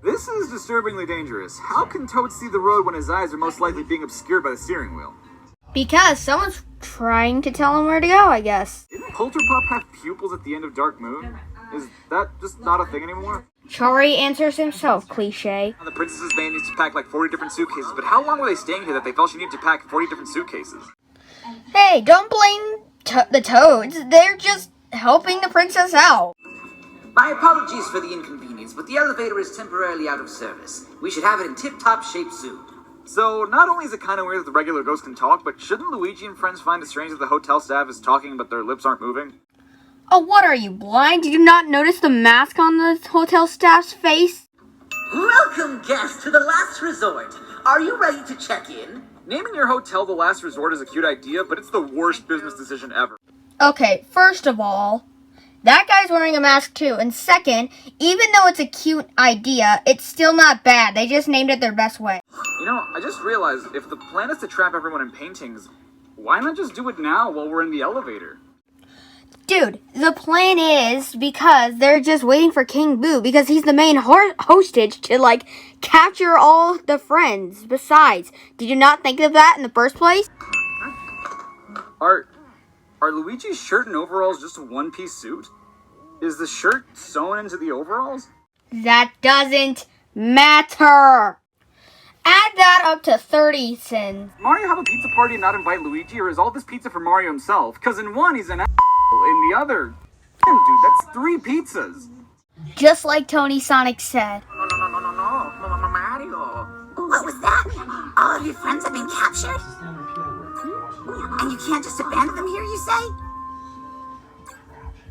This is disturbingly dangerous. How can Toad see the road when his eyes are most likely being obscured by the steering wheel? Because someone's trying to tell him where to go, I guess. Didn't Polterpup have pupils at the end of Dark Moon? Is that just not a thing anymore? Charrii answers himself, cliche. The princess's band needs to pack like 40 different suitcases, but how long were they staying here that they felt she needed to pack 40 different suitcases? Hey, don't blame the Toads. They're just helping the princess out. My apologies for the inconvenience, but the elevator is temporarily out of service. We should have it in tip-top shape soon. So, not only is it kind of weird that the regular ghosts can talk, but shouldn't Luigi and friends find it strange that the hotel staff is talking but their lips aren't moving? Oh, what are you, blind? Did you not notice the mask on the hotel staff's face? Welcome, guests, to the last resort. Are you ready to check in? Naming your hotel the last resort is a cute idea, but it's the worst business decision ever. Okay, first of all, that guy's wearing a mask too. And second, even though it's a cute idea, it's still not bad. They just named it their best way. You know, I just realized, if the plan is to trap everyone in paintings, why not just do it now while we're in the elevator? Dude, the plan is because they're just waiting for King Boo because he's the main hostage to, capture all the friends. Besides, did you not think of that in the first place? Are Luigi's shirt and overalls just a one-piece suit? Is the shirt sewn into the overalls? That doesn't matter. Add that up to 30 sins. Mario have a pizza party and not invite Luigi, or is all this pizza for Mario himself? Because in one, he's an in the other... Damn, dude, that's 3 pizzas. Just like Tony Sonic said. No, Mario. What was that? All of your friends have been captured? And you can't just abandon them here, you say?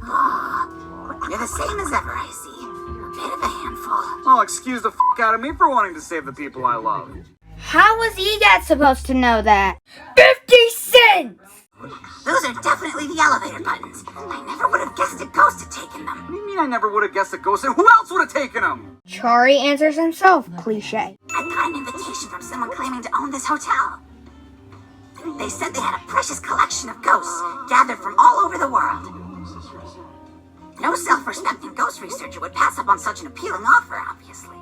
Oh, you're the same as ever, I see. A bit of a handful. Oh, excuse the out of me for wanting to save the people I love. How was EGAT supposed to know that? 50 cents! Those are definitely the elevator buttons. I never would have guessed a ghost had taken them. What do you mean I never would have guessed a ghost? And who else would have taken them? Charrii answers himself, cliche. I got an invitation from someone claiming to own this hotel. They said they had a precious collection of ghosts gathered from all over the world. No self-respecting ghost researcher would pass up on such an appealing offer, obviously.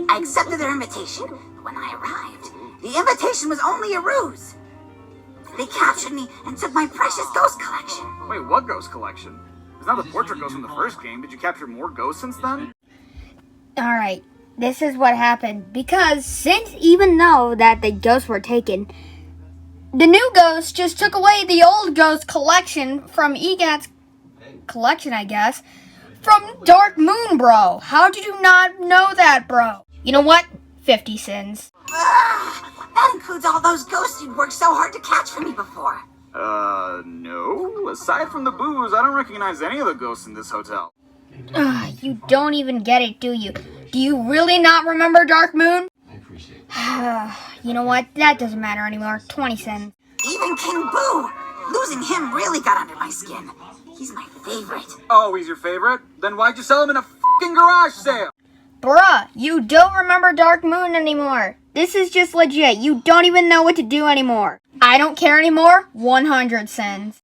I accepted their invitation, but when I arrived, the invitation was only a ruse. They captured me and took my precious ghost collection. Wait, what ghost collection? It's not the portrait ghost from the first game. Did you capture more ghosts since then? Alright, this is what happened. Because even though that the ghosts were taken, the new ghosts just took away the old ghost collection from EGAT's collection, I guess, from Dark Moon, bro. How did you not know that, bro? You know what? 50 sins. That includes all those ghosts you'd worked so hard to catch for me before. No. Aside from the booze, I don't recognize any of the ghosts in this hotel. You don't even get it, do you? Do you really not remember Dark Moon? You know what? That doesn't matter anymore. 20 cents. Even King Boo! Losing him really got under my skin. He's my favorite. Oh, he's your favorite? Then why'd you sell him in a fucking garage sale? Bruh, you don't remember Dark Moon anymore. This is just legit. You don't even know what to do anymore. I don't care anymore. 100 cents.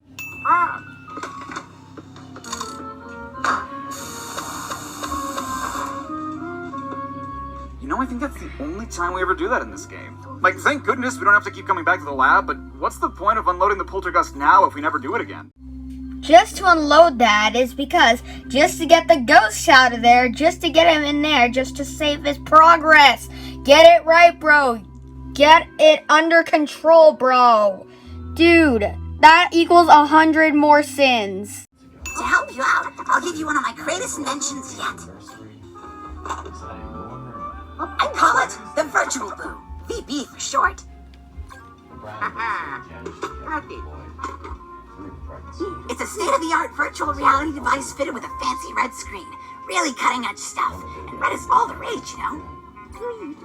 You know, I think that's the only time we ever do that in this game. Thank goodness we don't have to keep coming back to the lab, but what's the point of unloading the poltergust now if we never do it again? Just to unload that is because just to get the ghosts out of there, just to get him in there, just to save his progress. Get it right, bro. Get it under control, bro. Dude, that equals 100 more sins. To help you out, I'll give you one of my greatest inventions yet. I call it the Virtual Boo. VB for short. It's a state-of-the-art virtual reality device fitted with a fancy red screen. Really cutting-edge stuff. And red is all the rage, you know?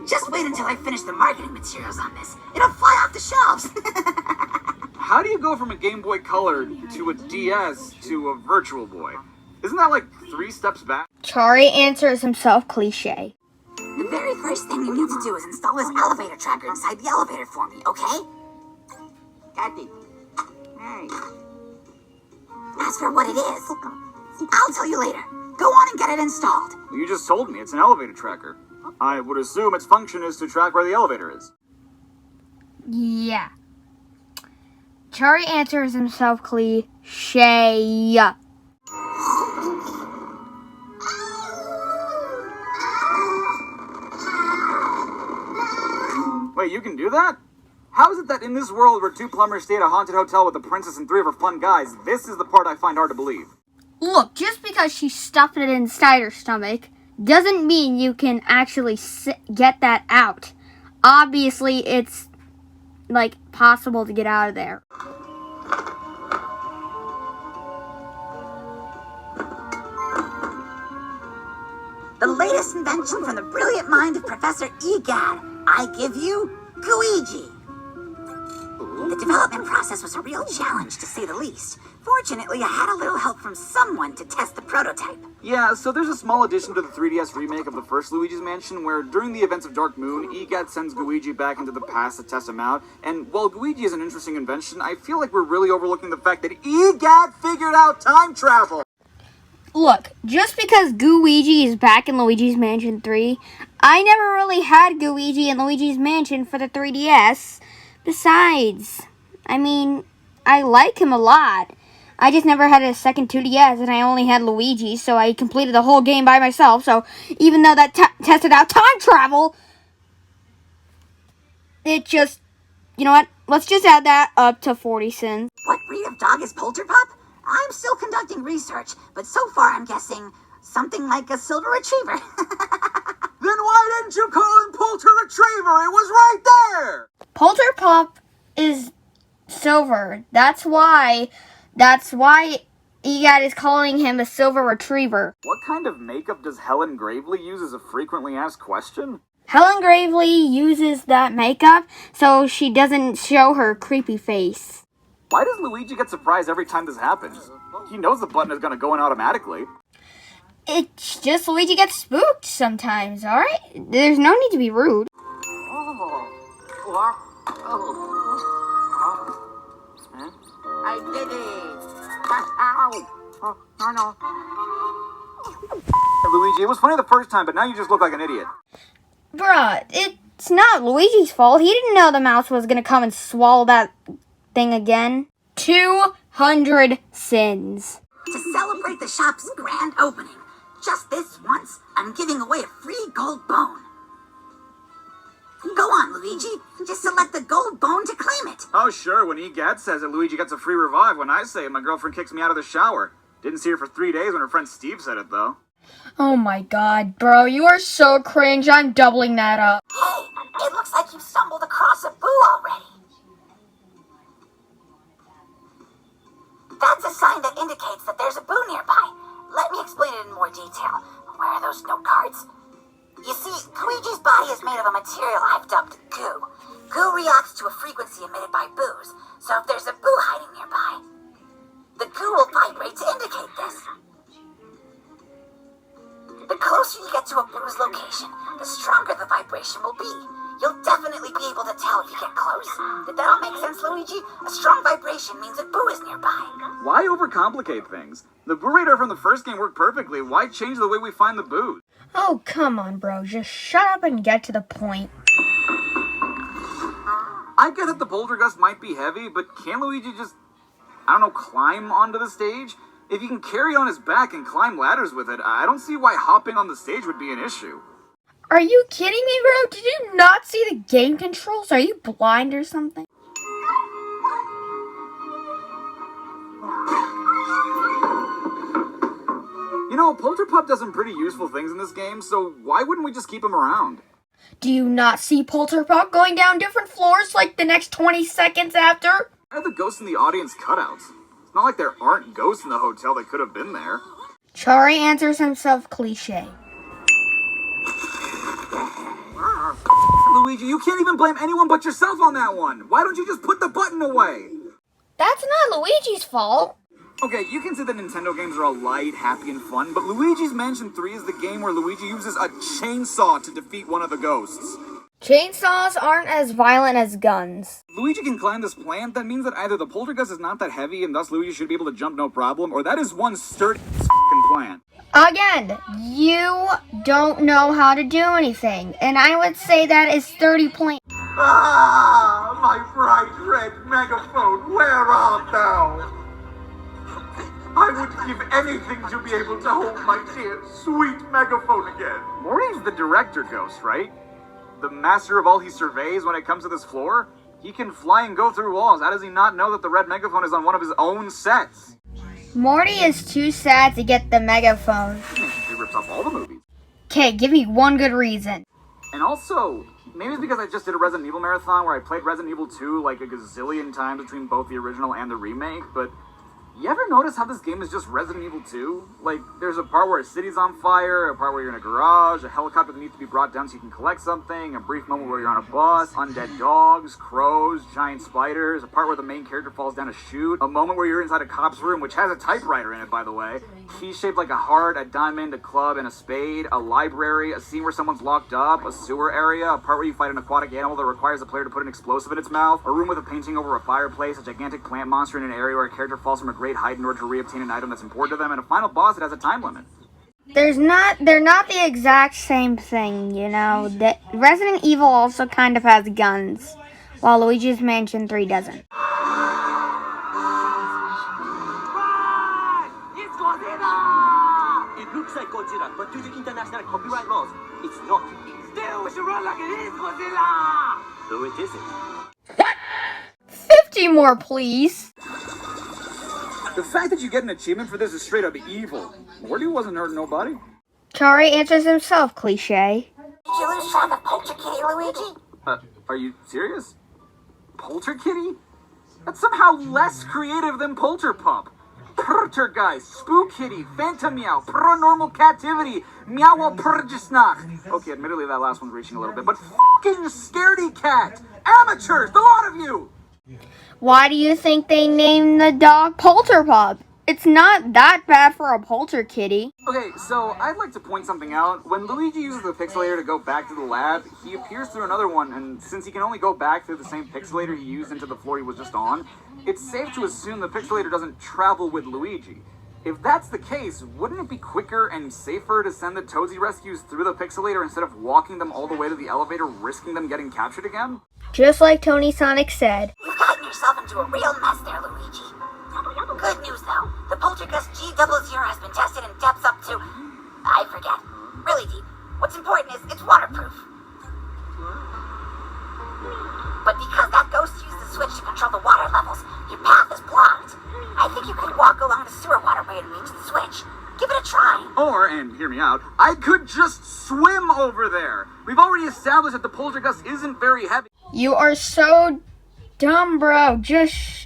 Just wait until I finish the marketing materials on this. It'll fly off the shelves. How do you go from a Game Boy Color to a DS to a Virtual Boy? Isn't that 3 steps back? Charrii answers himself, cliche. The very first thing you need to do is install this elevator tracker inside the elevator for me, okay? Got it. Hey. As for what it is, I'll tell you later. Go on and get it installed. You just told me it's an elevator tracker. I would assume its function is to track where the elevator is. Yeah. Charrii answers himself cliche. Wait, you can do that? How is it that in this world where two plumbers stay at a haunted hotel with a princess and three of her fun guys, this is the part I find hard to believe? Look, just because she stuffed it inside her stomach doesn't mean you can actually get that out. Obviously, it's, like, possible to get out of there. The latest invention from the brilliant mind of Professor Egad. I give you Luigi. The development process was a real challenge, to say the least. Fortunately, I had a little help from someone to test the prototype. Yeah, so there's a small addition to the 3DS remake of the first Luigi's Mansion where during the events of Dark Moon, EGAD sends Luigi back into the past to test him out, and while Luigi is an interesting invention, I feel like we're really overlooking the fact that EGAD figured out time travel! Look, just because Luigi is back in Luigi's Mansion 3, I never really had Luigi in Luigi's Mansion for the 3DS. Besides, I mean, I like him a lot. I just never had a second 2DS, and I only had Luigi, so I completed the whole game by myself. So even though that tested out time travel, it just, you know what? Let's just add that up to 40 cents. What breed of dog is Polterpup? I'm still conducting research, but so far I'm guessing something like a silver retriever. Then why didn't you call him Polter Retriever? It was right there! Polterpup is silver. That's why EGAD is calling him a silver retriever. What kind of makeup does Helen Gravely use as a frequently asked question? Helen Gravely uses that makeup so she doesn't show her creepy face. Why does Luigi get surprised every time this happens? He knows the button is going to go in automatically. It's just Luigi gets spooked sometimes, alright? There's no need to be rude. I did it! Luigi, it was funny the first time, but now you just look like an idiot. Bruh, it's not Luigi's fault. He didn't know the mouse was gonna come and swallow that thing again. 200 sins. To celebrate the shop's grand opening, just this once, I'm giving away a free gold bone. Go on, Luigi. Just select the gold bone to claim it. Oh, sure. When EGAD says it, Luigi gets a free revive. When I say it, my girlfriend kicks me out of the shower. Didn't see her for 3 days when her friend Steve said it, though. Oh my god, bro, you are so cringe. I'm doubling that up. Hey, it looks like you stumbled across a boo already. That's a sign that indicates that there's a boo nearby. Let me explain it in more detail. Where are those note cards? You see, Luigi's body is made of a material I've dubbed goo. Goo reacts to a frequency emitted by boos, so if there's a boo hiding nearby, the goo will vibrate to indicate this. The closer you get to a boo's location, the stronger the vibration will be. You'll definitely be able to tell if you get close. Did that all make sense, Luigi? A strong vibration means a boo is nearby. Why overcomplicate things? The boo radar from the first game worked perfectly. Why change the way we find the boos? Oh, come on, bro. Just shut up and get to the point. I get that the poltergust might be heavy, but can't Luigi just, I don't know, climb onto the stage? If he can carry it on his back and climb ladders with it, I don't see why hopping on the stage would be an issue. Are you kidding me, bro? Did you not see the game controls? Are you blind or something? You know, Polterpup does some pretty useful things in this game, so why wouldn't we just keep him around? Do you not see Polterpup going down different floors like the next 20 seconds after? Why are the ghosts in the audience cutouts? It's not like there aren't ghosts in the hotel that could have been there. Charrii answers himself cliche. Luigi, you can't even blame anyone but yourself on that one. Why don't you just put the button away? That's not Luigi's fault. Okay, you can say that Nintendo games are all light, happy, and fun, but Luigi's Mansion 3 is the game where Luigi uses a chainsaw to defeat one of the ghosts. Chainsaws aren't as violent as guns. Luigi can climb this plant. That means that either the poltergust is not that heavy and thus Luigi should be able to jump no problem, or that is one sturdy f***ing plant. Again, you don't know how to do anything, and I would say that is 30 points. Ah, my bright red megaphone, where art thou? I would give anything to be able to hold my dear, sweet megaphone again. Morty's the director ghost, right? The master of all he surveys when it comes to this floor? He can fly and go through walls. How does he not know that the red megaphone is on one of his own sets? Morty is too sad to get the megaphone. He rips off all the movies. Okay, give me one good reason. And also, maybe it's because I just did a Resident Evil marathon where I played Resident Evil 2 like a gazillion times between both the original and the remake, but you ever notice how this game is just Resident Evil 2? Like, there's a part where a city's on fire, a part where you're in a garage, a helicopter that needs to be brought down so you can collect something, a brief moment where you're on a bus, undead dogs, crows, giant spiders, a part where the main character falls down a chute, a moment where you're inside a cop's room, which has a typewriter in it, by the way, keys shaped like a heart, a diamond, a club, and a spade, a library, a scene where someone's locked up, a sewer area, a part where you fight an aquatic animal that requires the player to put an explosive in its mouth, a room with a painting over a fireplace, a gigantic plant monster in an area where a character falls from a great height in order to reobtain an item that's important to them, and a final boss that has a time limit. They're not the exact same thing, you know. Resident Evil also kind of has guns, while Luigi's Mansion 3 doesn't. It's Godzilla! It looks like Godzilla, but due to international copyright laws, it's not. Still, we should run like it is Godzilla! Though it isn't. What? 50 more, please. The fact that you get an achievement for this is straight up evil. Morty wasn't hurting nobody. Charrii answers himself, cliche. Did you lose track of Polter Kitty, Luigi? Are you serious? Polter Kitty? That's somehow less creative than Polterpup. Poltergeist, Spook Kitty, Phantom Meow, Paranormal Captivity, Meow Purgisnach. Okay, admittedly that last one's reaching a little bit, but fucking Scaredy Cat! Amateurs, the lot of you! Why do you think they named the dog Polterpup? It's not that bad for a Polter Kitty. Okay, so I'd like to point something out. When Luigi uses the pixelator to go back to the lab, he appears through another one, and since he can only go back through the same pixelator he used into the floor he was just on, it's safe to assume the pixelator doesn't travel with Luigi. If that's the case, wouldn't it be quicker and safer to send the Toadsie rescues through the pixelator instead of walking them all the way to the elevator, risking them getting captured again? Just like Tony Sonic said. You've gotten yourself into a real mess there, Luigi. Good news, though. The Poltergust G00 has been tested in depths up to... I forget. Really deep. What's important is it's waterproof. But because that ghost used the switch to control the water levels, your path is blocked. I think you could walk along the sewer waterway to reach the switch. Give it a try. Or, and hear me out, I could just swim over there. We've already established that the Poltergust isn't very heavy. You are so dumb, bro. Just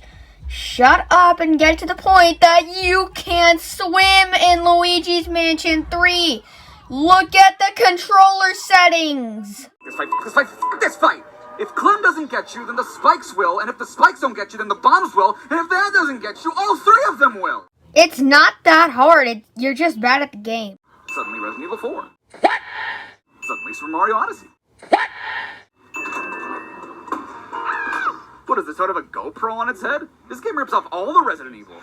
shut up and get to the point that you can't swim in Luigi's Mansion 3. Look at the controller settings. This fight! If Clem doesn't get you, then the spikes will, and if the spikes don't get you, then the bombs will, and if that doesn't get you, all three of them will! It's not that hard. You're just bad at the game. Suddenly Resident Evil 4. What? Suddenly Super Mario Odyssey. What? What is this, sort of a GoPro on its head? This game rips off all the Resident Evil.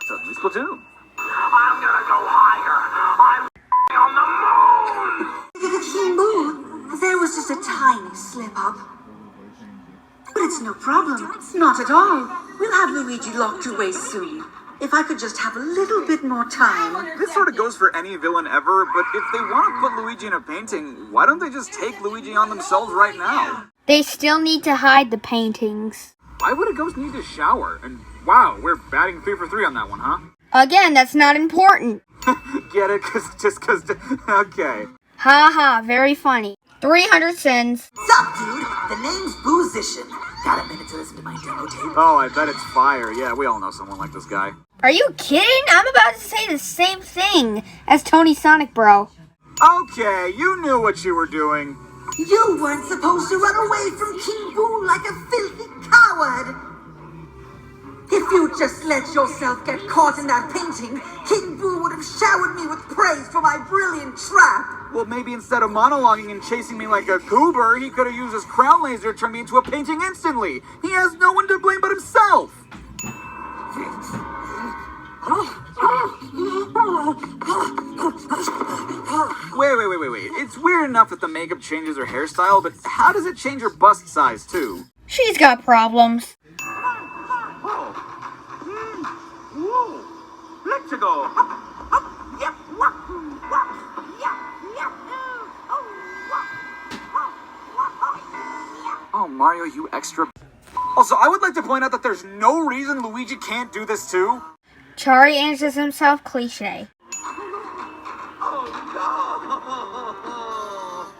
Suddenly Splatoon. I'm gonna go higher. I'm on the moon! King Boo, there was just a tiny slip-up. But it's no problem. Not at all. We'll have Luigi locked away soon. If I could just have a little bit more time. This sort of goes for any villain ever, but if they want to put Luigi in a painting, why don't they just take Luigi on themselves right now? They still need to hide the paintings. Why would a ghost need to shower? And wow, we're batting 3 for 3 on that one, huh? Again, that's not important. Get it? Okay. Haha, very funny. 300 sins. Sup, dude? The name's Boozician. Got a minute to listen to my demo tape? Oh, I bet it's fire. Yeah, we all know someone like this guy. Are you kidding? I'm about to say the same thing as Tony Sonic, bro. Okay, you knew what you were doing. You weren't supposed to run away from King Boo like a filthy coward. If you just let yourself get caught in that painting, King Boo would have showered me with praise for my brilliant trap. Well, maybe instead of monologuing and chasing me like a goober, he could have used his crown laser to turn me into a painting instantly. He has no one to blame but himself. Wait. It's weird enough that the makeup changes her hairstyle, but how does it change her bust size, too? She's got problems. Whoa! Let's go! Oh, Mario, you extra... Also, I would like to point out that there's no reason Luigi can't do this, too. Charrii answers himself cliche.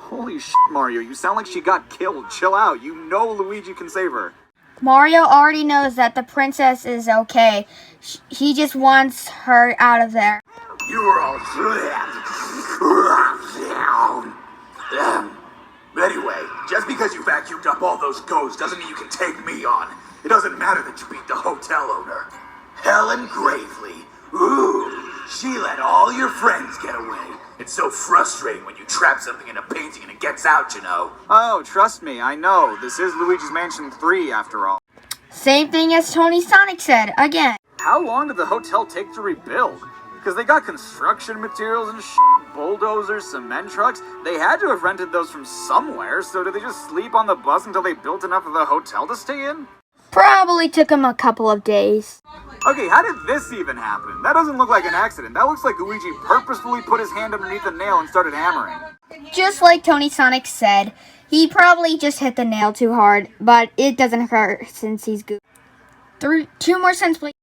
Holy shit, Mario, you sound like she got killed. Chill out. You know Luigi can save her. Mario already knows that the princess is okay. He just wants her out of there. You were all Anyway, just because you vacuumed up all those ghosts doesn't mean you can take me on. It doesn't matter that you beat the hotel owner. Helen Gravely. Ooh, she let all your friends get away. It's so frustrating when you trap something in a painting and it gets out, you know. Oh, trust me, I know. This is Luigi's Mansion 3, after all. Same thing as Tony Sonic said, again. How long did the hotel take to rebuild? Because they got construction materials and bulldozers, cement trucks. They had to have rented those from somewhere, so did they just sleep on the bus until they built enough of the hotel to stay in? Probably took him a couple of days. Okay, how did this even happen? That doesn't look like an accident. That looks like Luigi purposefully put his hand underneath the nail and started hammering. Just like Tony Sonic said, he probably just hit the nail too hard, but it doesn't hurt since he's good. 2 more cents, please.